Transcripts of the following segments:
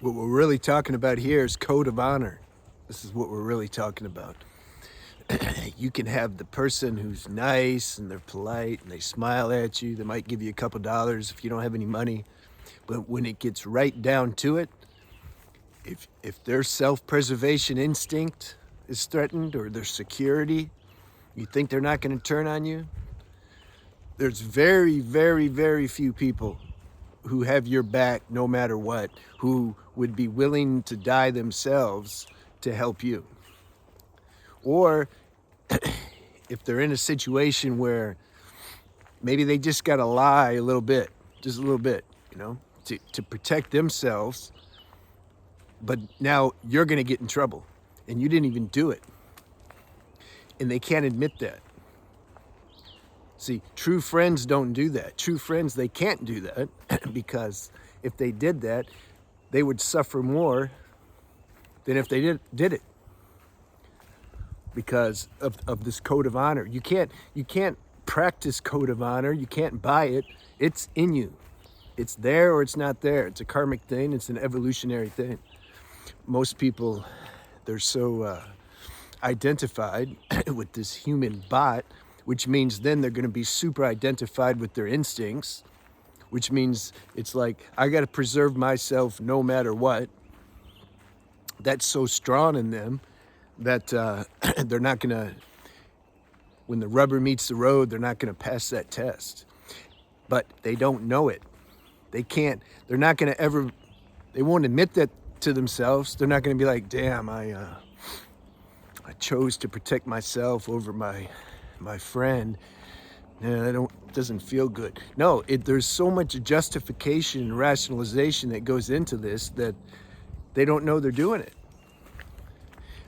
What we're really talking about here is code of honor. This is what we're really talking about. You can have the person who's nice and they're polite and they smile at you. They might give you a couple dollars if you don't have any money. But when it gets right down to it, if their self-preservation instinct is threatened or their security, you think they're not going to turn on you? There's very, very, very few people who have your back no matter what, who would be willing to die themselves to help you. Or if they're in a situation where maybe they just got to lie a little bit, just a little bit, to protect themselves, but now you're going to get in trouble and you didn't even do it. And they can't admit that. See, true friends don't do that. True friends, they can't do that because if they did that, they would suffer more than if they did it because of this code of honor. You can't practice code of honor. You can't buy it. It's in you. It's there or it's not there. It's a karmic thing. It's an evolutionary thing. Most people, they're so identified with this human bot, which means then they're going to be super identified with their instincts, which means it's like, I got to preserve myself no matter what. That's so strong in them that they're not going to, when the rubber meets the road, they're not going to pass that test. But they don't know it. They can't, they're not going to ever, they won't admit that to themselves. They're not going to be like, damn, I chose to protect myself over my friend. It doesn't feel good. No, there's so much justification and rationalization that goes into this that they don't know they're doing it.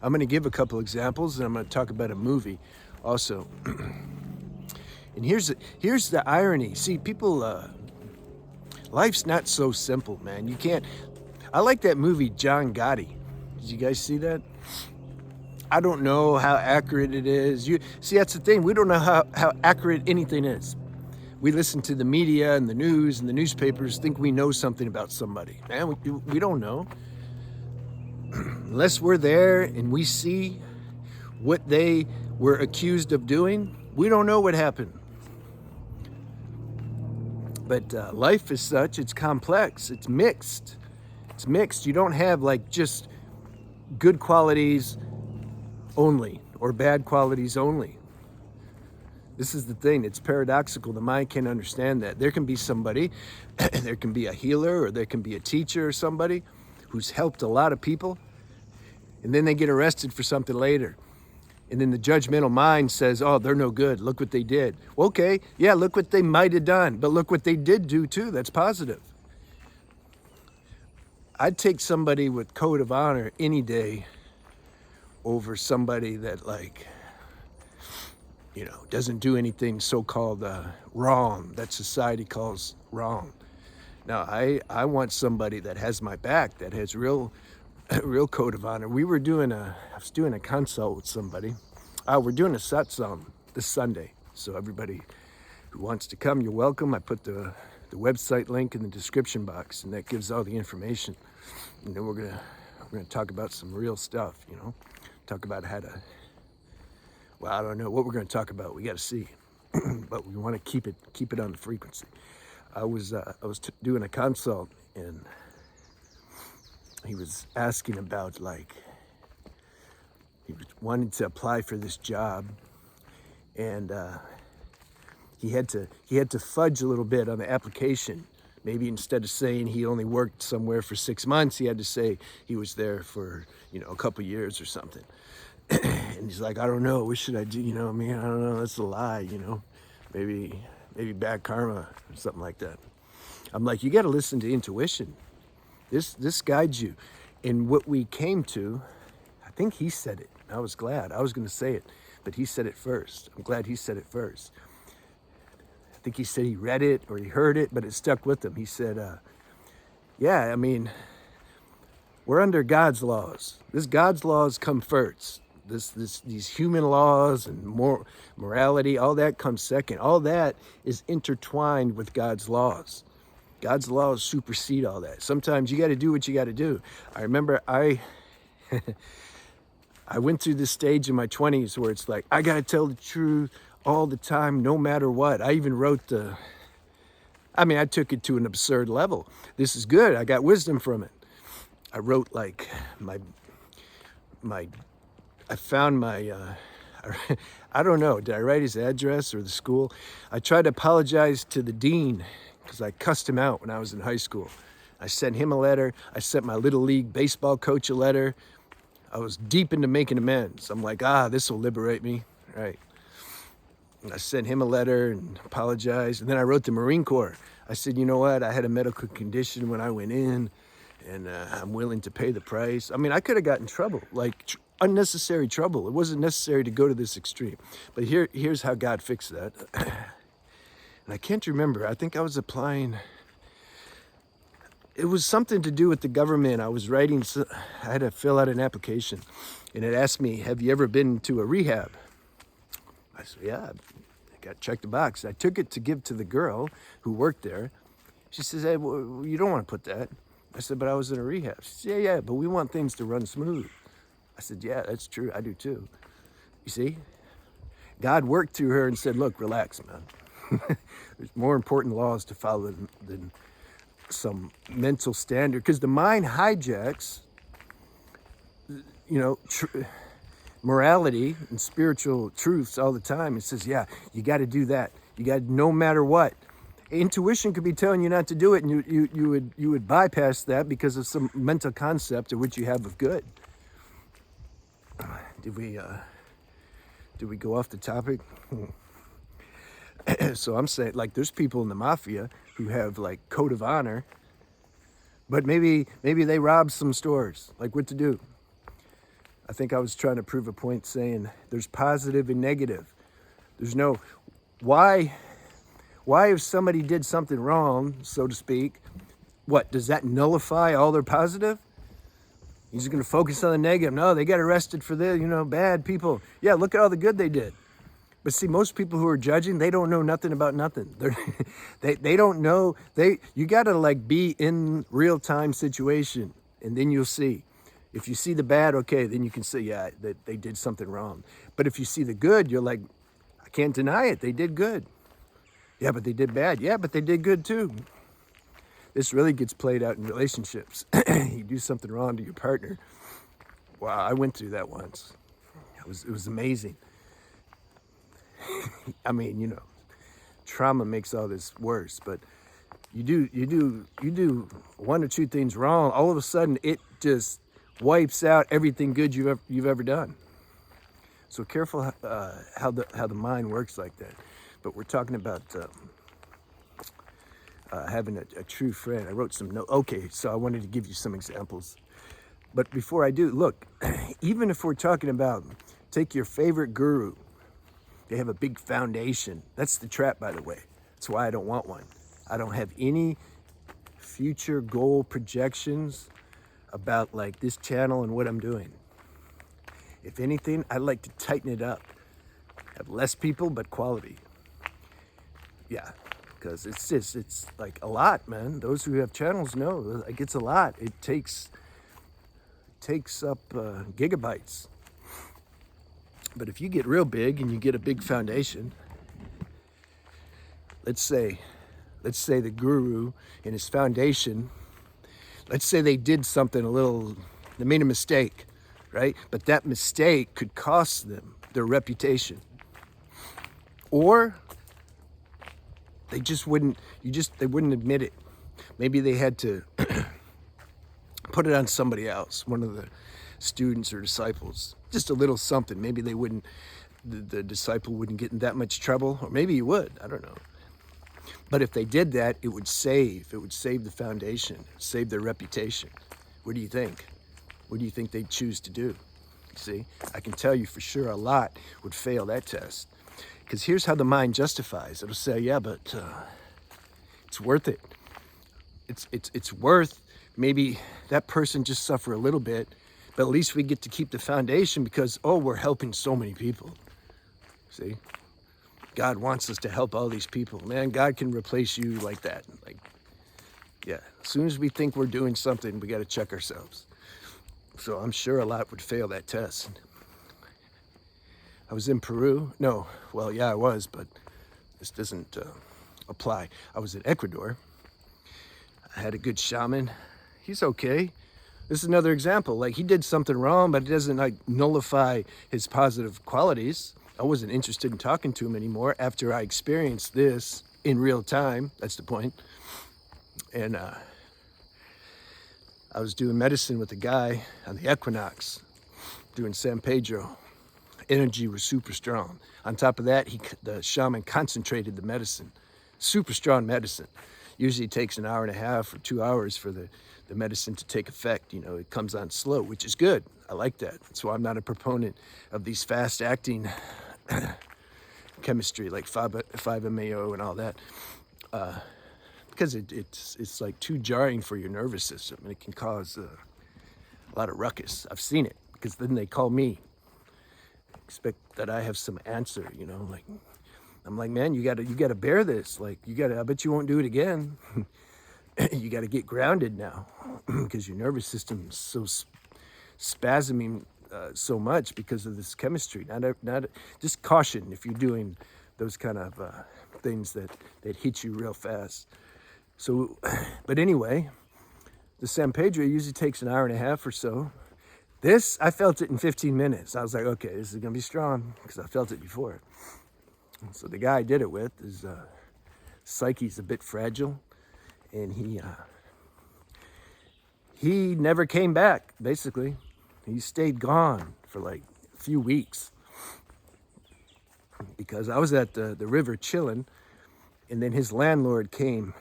I'm going to give a couple examples, and I'm going to talk about a movie also. And here's the irony. See, people, life's not so simple, man. You can't. I like that movie John Gotti. Did you guys see that? I don't know how accurate it is. See, that's the thing. We don't know how accurate anything is. We listen to the media and the news and the newspapers, think we know something about somebody. Man, we don't know. Unless we're there and we see what they were accused of doing, we don't know what happened. But life is such, it's complex, it's mixed. It's mixed. You don't have like just good qualities only or bad qualities only. This is the thing. It's paradoxical. The mind can't understand that. There can be somebody, there can be a healer or there can be a teacher or somebody who's helped a lot of people, and then they get arrested for something later. And then the judgmental mind says, oh, they're no good. Look what they did. Well, okay, yeah, look what they might have done, but look what they did do too. That's positive. I'd take somebody with code of honor any day over somebody that doesn't do anything so-called wrong that society calls wrong. Now, I want somebody that has my back, that has real code of honor. I was doing a consult with somebody. We're doing a satsang this Sunday. So everybody who wants to come, you're welcome. I put the website link in the description box, and that gives all the information. And then we're gonna talk about some real stuff, talk about how to, well, I don't know what we're gonna talk about. We got to see, but we want to keep it on the frequency. I was doing a consult, and he was asking about he wanted to apply for this job, and he had to fudge a little bit on the application. Maybe instead of saying he only worked somewhere for 6 months, he had to say he was there for a couple years or something. And he's like, I don't know, what should I do? I don't know, that's a lie, maybe bad karma or something like that. I'm like, you got to listen to intuition. This guides you. And what we came to, I think he said it. I was glad. I was going to say it, but he said it first. I'm glad he said it first. I think he said he read it or he heard it, but it stuck with him. He said, yeah, we're under God's laws. God's laws come first. These human laws and morality, all that comes second. All that is intertwined with God's laws. God's laws supersede all that. Sometimes you got to do what you got to do. I remember I went through this stage in my 20s where it's like, I got to tell the truth all the time, no matter what. I even wrote I took it to an absurd level. This is good. I got wisdom from it. I wrote like I found my, I don't know, did I write his address or the school? I tried to apologize to the dean because I cussed him out when I was in high school. I sent him a letter. I sent my little league baseball coach a letter. I was deep into making amends. I'm like, this will liberate me, right? And I sent him a letter and apologized. And then I wrote the Marine Corps. I said, you know what? I had a medical condition when I went in, and I'm willing to pay the price. I mean, I could have gotten in trouble, like unnecessary trouble. It wasn't necessary to go to this extreme. But here's how God fixed that. And I can't remember. I think I was applying. It was something to do with the government. I was writing, I had to fill out an application, and it asked me, have you ever been to a rehab? I said, yeah, I got to check the box. I took it to give to the girl who worked there. She says, hey, well, you don't want to put that. I said, but I was in a rehab. She said, yeah, but we want things to run smooth. I said, yeah, that's true. I do too. You see, God worked through her and said, look, relax, man. There's more important laws to follow than some mental standard, because the mind hijacks, morality and spiritual truths all the time. It says, yeah, you got to do that. You got to, no matter what. Intuition could be telling you not to do it, and you would bypass that because of some mental concept of which you have of good. Did we go off the topic? So I'm saying, like, there's people in the mafia who have like code of honor, but maybe they robbed some stores. Like, what to do? I think I was trying to prove a point saying there's positive and negative. There's no why if somebody did something wrong, so to speak, what does that nullify all their positive? You're just going to focus on the negative. No, they got arrested for this, bad people. Yeah, look at all the good they did. But see, most people who are judging, they don't know nothing about nothing. They don't know. You got to like be in real time situation, and then you'll see. If you see the bad, okay, then you can say, yeah, that they did something wrong. But if you see the good, you're like, I can't deny it. They did good. Yeah, but they did bad. Yeah, but they did good too. This really gets played out in relationships. You do something wrong to your partner. Wow, I went through that once. It was amazing. I mean, trauma makes all this worse, but you do one or two things wrong, all of a sudden it just wipes out everything good you've ever done. So careful how the mind works like that. But we're talking about having a true friend. I wrote some notes. Okay, so I wanted to give you some examples. But before I do, look, even if we're talking about, take your favorite guru. They have a big foundation. That's the trap, by the way. That's why I don't want one. I don't have any future goal projections about like this channel and what I'm doing. If anything, I'd like to tighten it up. Have less people, but quality. Yeah, because it's like a lot, man. Those who have channels know, like, it's a lot. It takes up gigabytes. But if you get real big and you get a big foundation, let's say the guru and his foundation, let's say they did something they made a mistake, right? But that mistake could cost them their reputation. Or they wouldn't admit it. Maybe they had to put it on somebody else, one of the students or disciples. Just a little something. Maybe the disciple wouldn't get in that much trouble, or maybe he would, I don't know. But if they did that, it would save the foundation, save their reputation. What do you think? What do you think they'd choose to do? See, I can tell you for sure a lot would fail that test. Because here's how the mind justifies. It'll say, yeah, but it's worth it. It's worth maybe that person just suffer a little bit, but at least we get to keep the foundation because, we're helping so many people. See? God wants us to help all these people. Man, God can replace you like that. Like, Yeah, as soon as we think we're doing something, we got to check ourselves. So I'm sure a lot would fail that test. I was in Peru. No, well, yeah, I was, but this doesn't apply. I was in Ecuador. I had a good shaman. He's okay. This is another example. Like, he did something wrong, but it doesn't like nullify his positive qualities. I wasn't interested in talking to him anymore after I experienced this in real time. That's the point. And I was doing medicine with a guy on the equinox, doing San Pedro. Energy was super strong. On top of that, the shaman concentrated the medicine. Super strong medicine. Usually it takes an hour and a half or 2 hours for the medicine to take effect. You know, it comes on slow, which is good. I like that. That's why I'm not a proponent of these fast-acting chemistry like 5-MeO and all that. Because it's like too jarring for your nervous system, and it can cause a lot of ruckus. I've seen it, because then they call me, expect that I have some answer, you know, like, I'm like, man, you gotta bear this. Like, I bet you won't do it again. You gotta get grounded now, because your nervous system is so spasming so much because of this chemistry. Not just caution if you're doing those kind of things that hit you real fast. So, but anyway, the San Pedro usually takes an hour and a half or so. This, I felt it in 15 minutes. I was like, okay, this is gonna be strong, because I felt it before. So the guy I did it with, his psyche's a bit fragile, and he never came back, basically. He stayed gone for like a few weeks, because I was at the river chilling, and then his landlord came,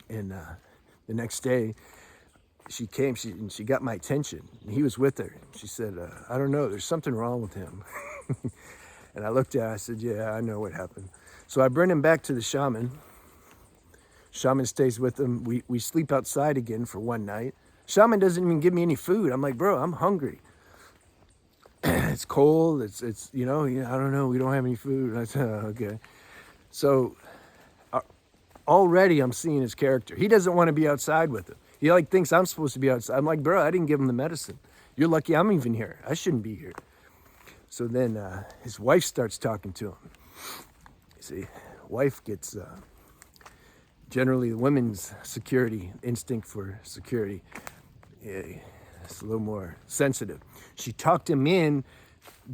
and the next day she came, and she got my attention, and he was with her. She said, I don't know, there's something wrong with him. And I looked at her, I said, yeah, I know what happened. So I bring him back to the shaman. Shaman stays with him. We sleep outside again for one night. Shaman doesn't even give me any food. I'm like, bro, I'm hungry. It's cold, it's you know, I don't know, we don't have any food. And I said, oh, okay. So already I'm seeing his character. He doesn't want to be outside with him. He like thinks I'm supposed to be outside. I'm like, bro, I didn't give him the medicine. You're lucky I'm even here. I shouldn't be here. So then his wife starts talking to him. You see, wife gets generally the women's security, instinct for security, it's a little more sensitive. She talked him in,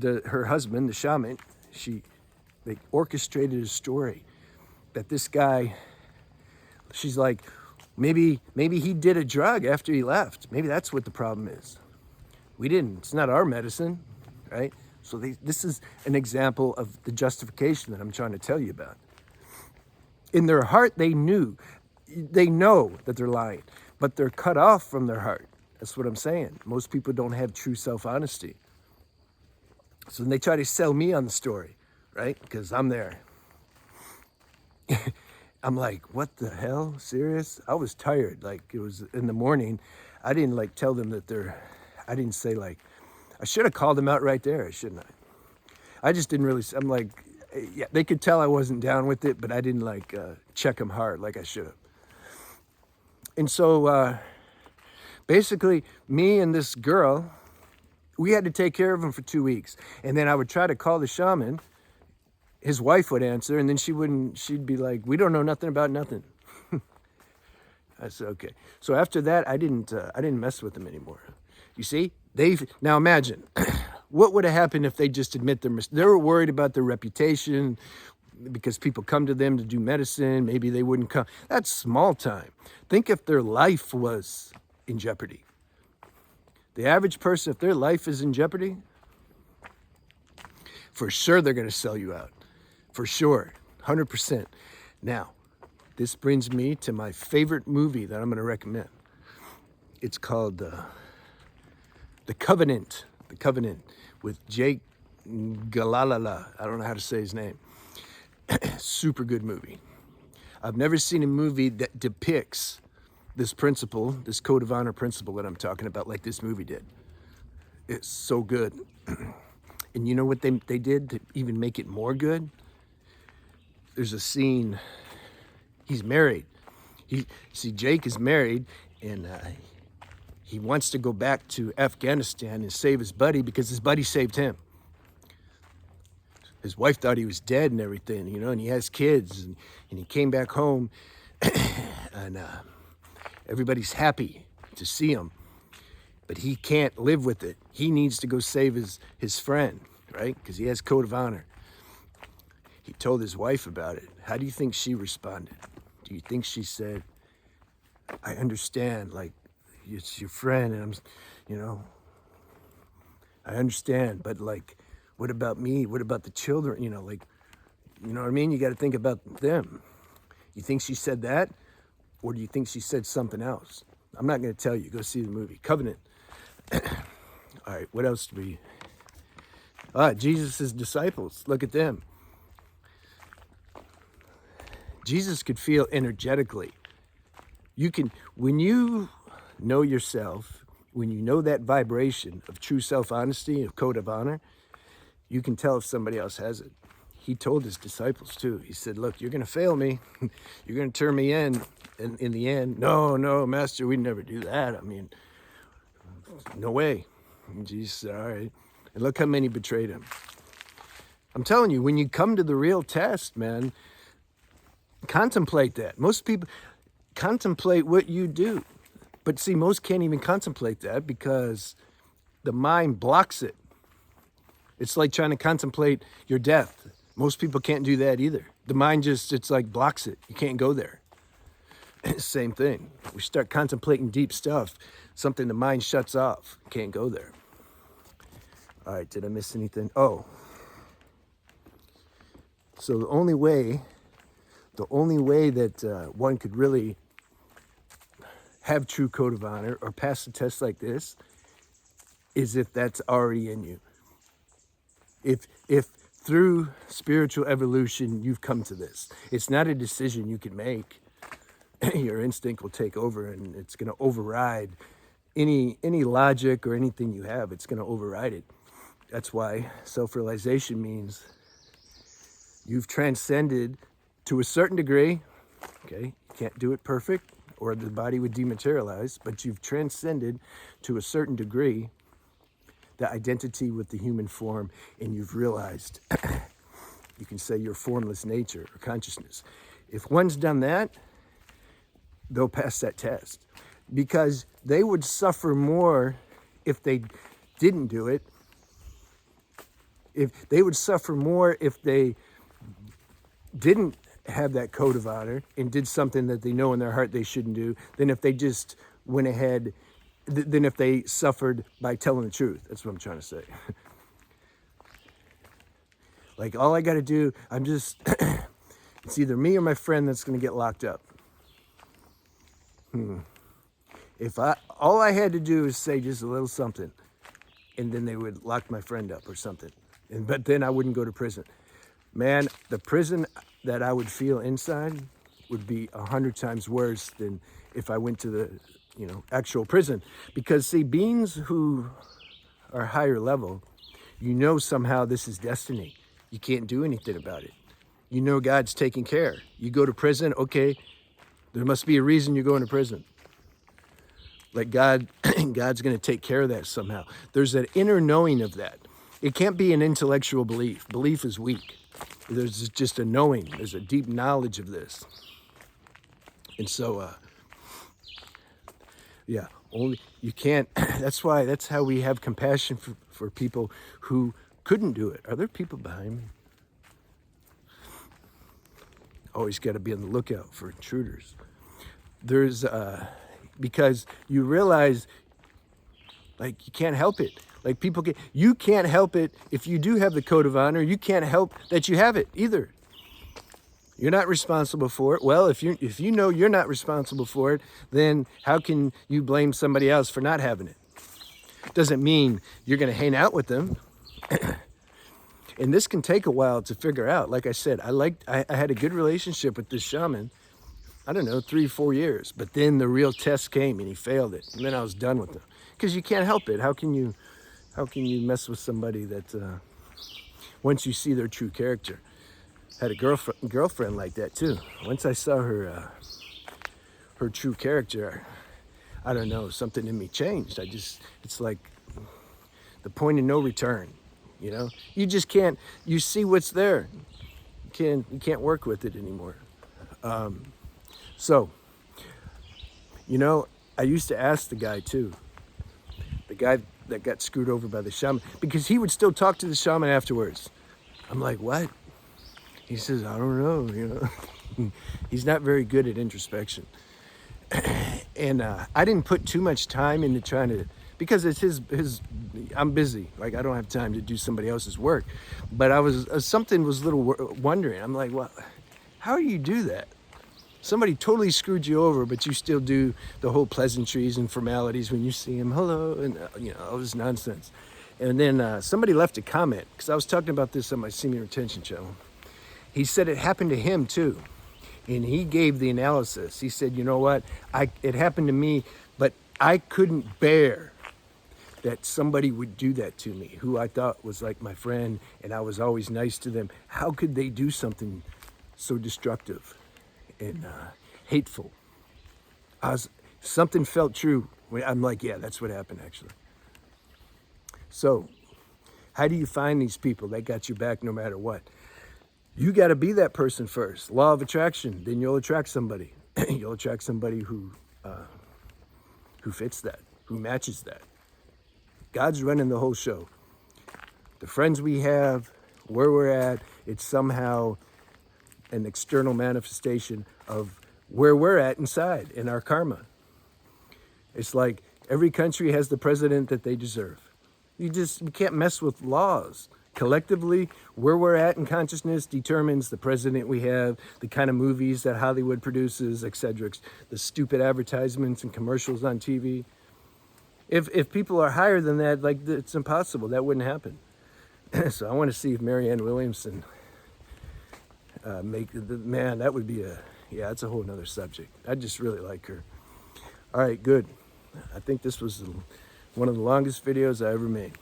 her husband, the shaman, they orchestrated a story that this guy, she's like, maybe he did a drug after he left. Maybe that's what the problem is. We didn't, it's not our medicine, right? So this is an example of the justification that I'm trying to tell you about. In their heart, they know that they're lying, but they're cut off from their heart. That's what I'm saying. Most people don't have true self-honesty. So then they try to sell me on the story, right? Because I'm there. I'm like, what the hell? Serious? I was tired. Like, it was in the morning. I didn't like tell them that I didn't say like, I should have called them out right there, shouldn't I? I just didn't really, I'm like, yeah, they could tell I wasn't down with it, but I didn't like check them hard like I should have. And so basically me and this girl, we had to take care of him for 2 weeks. And then I would try to call the shaman. His wife would answer, and then she'd be like, we don't know nothing about nothing. I said, okay. So after that, I didn't mess with them anymore. You see, now imagine, what would have happened if they just admit their mistake? They were worried about their reputation because people come to them to do medicine. Maybe they wouldn't come. That's small time. Think if their life was in jeopardy. The average person, if their life is in jeopardy, for sure they're going to sell you out. For sure, 100%. Now, this brings me to my favorite movie that I'm going to recommend. It's called The Covenant. The Covenant with Jake Gyllenhaal. I don't know how to say his name. Super good movie. I've never seen a movie that depicts this principle, this code of honor principle that I'm talking about, like this movie did. It's so good. And you know what they did to even make it more good? There's a scene, he's married. See, Jake is married, and he wants to go back to Afghanistan and save his buddy because his buddy saved him. His wife thought he was dead and everything, you know, and he has kids, and he came back home, and everybody's happy to see him, but he can't live with it. He needs to go save his friend, right? Because he has code of honor. He told his wife about it. How do you think she responded? Do you think she said, I understand, like, it's your friend, and I'm, you know, I understand, but like, what about me? What about the children? You know, like, you know what I mean? You got to think about them. You think she said that? Or do you think she said something else? I'm not going to tell you. Go see the movie. Covenant. All right, what else do we... Jesus' disciples. Look at them. Jesus could feel energetically. You can, when you know yourself, when you know that vibration of true self-honesty, of code of honor, you can tell if somebody else has it. He told his disciples too. He said, look, you're going to fail me. You're going to turn me in the end. No, Master, we'd never do that. I mean, no way. And Jesus said, all right. And look how many betrayed him. I'm telling you, when you come to the real test, man, contemplate that. Most people contemplate what you do. But see, most can't even contemplate that because the mind blocks it. It's like trying to contemplate your death. Most people can't do that either. The mind just, it's like blocks it. You can't go there. Same thing. We start contemplating deep stuff. Something the mind shuts off. Can't go there. All right, did I miss anything? Oh. So the only way that one could really have true code of honor or pass a test like this is if that's already in you. If through spiritual evolution you've come to this. It's not a decision you can make. Your instinct will take over and it's going to override any logic or anything you have. It's going to override it. That's why self-realization means you've transcended to a certain degree. Okay, you can't do it perfect or the body would dematerialize, but you've transcended to a certain degree the identity with the human form, and you've realized, you can say your formless nature or consciousness. If one's done that, they'll pass that test because they would suffer more if they didn't do it. If they would suffer more if they didn't have that code of honor and did something that they know in their heart they shouldn't do than if they just went ahead, than if they suffered by telling the truth. That's what I'm trying to say. Like, all I got to do, I'm just, it's either me or my friend that's going to get locked up. All I had to do is say just a little something, and then they would lock my friend up or something. But then I wouldn't go to prison. Man, the prison that I would feel inside would be 100 times worse than if I went to the, actual prison. Because see, beings who are higher level, somehow this is destiny. You can't do anything about it. God's taking care. You go to prison, okay, there must be a reason you're going to prison. Like God's going to take care of that somehow. There's an inner knowing of that. It can't be an intellectual belief. Belief is weak. There's just a knowing. There's a deep knowledge of this. And so, only you can't. That's how we have compassion for people who couldn't do it. Are there people behind me? Always got to be on the lookout for intruders. There's, because you realize, like, you can't help it. Like, you can't help it if you do have the code of honor. You can't help that you have it either. You're not responsible for it. Well, if you know you're not responsible for it, then how can you blame somebody else for not having it? Doesn't mean you're going to hang out with them. And this can take a while to figure out. Like I said, I had a good relationship with this shaman. I don't know, 3-4 years. But then the real test came and he failed it. And then I was done with him. Because you can't help it. How can you mess with somebody that once you see their true character? Had a girlfriend like that too. Once I saw her her true character, I don't know, something in me changed. It's like the point of no return, you know? You just can't, you see what's there. You can't work with it anymore. So, you know, I used to ask the guy too, the guy that got screwed over by the shaman, because he would still talk to the shaman afterwards. I'm like, what? He says, I don't know, you know. He's not very good at introspection. And I didn't put too much time into trying to, because it's I'm busy. Like, I don't have time to do somebody else's work. But I was, something was a little wondering. I'm like, well, how do you do that? Somebody totally screwed you over, but you still do the whole pleasantries and formalities when you see him, hello, and you know, all this nonsense. And then somebody left a comment, because I was talking about this on my senior retention channel. He said it happened to him too. And he gave the analysis. He said, you know what, it happened to me, but I couldn't bear that somebody would do that to me, who I thought was like my friend, and I was always nice to them. How could they do something so destructive and hateful? Something felt true. I'm like, yeah, that's what happened actually. So how do you find these people that got your back no matter what? You got to be that person first. Law of attraction. Then you'll attract somebody. You'll attract somebody who fits that, who matches that. God's running the whole show. The friends we have, where we're at, it's somehow an external manifestation of where we're at inside in our karma. It's like every country has the president that they deserve. You can't mess with laws. Collectively, where we're at in consciousness determines the president we have, the kind of movies that Hollywood produces, etc. The stupid advertisements and commercials on TV. If people are higher than that, like, it's impossible. That wouldn't happen. So I want to see if Marianne Williamson man, that would be that's a whole nother subject. I just really like her. All right, good. I think this was one of the longest videos I ever made.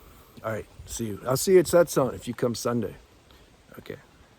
All right, see you. I'll see you at Satsang if you come Sunday. Okay.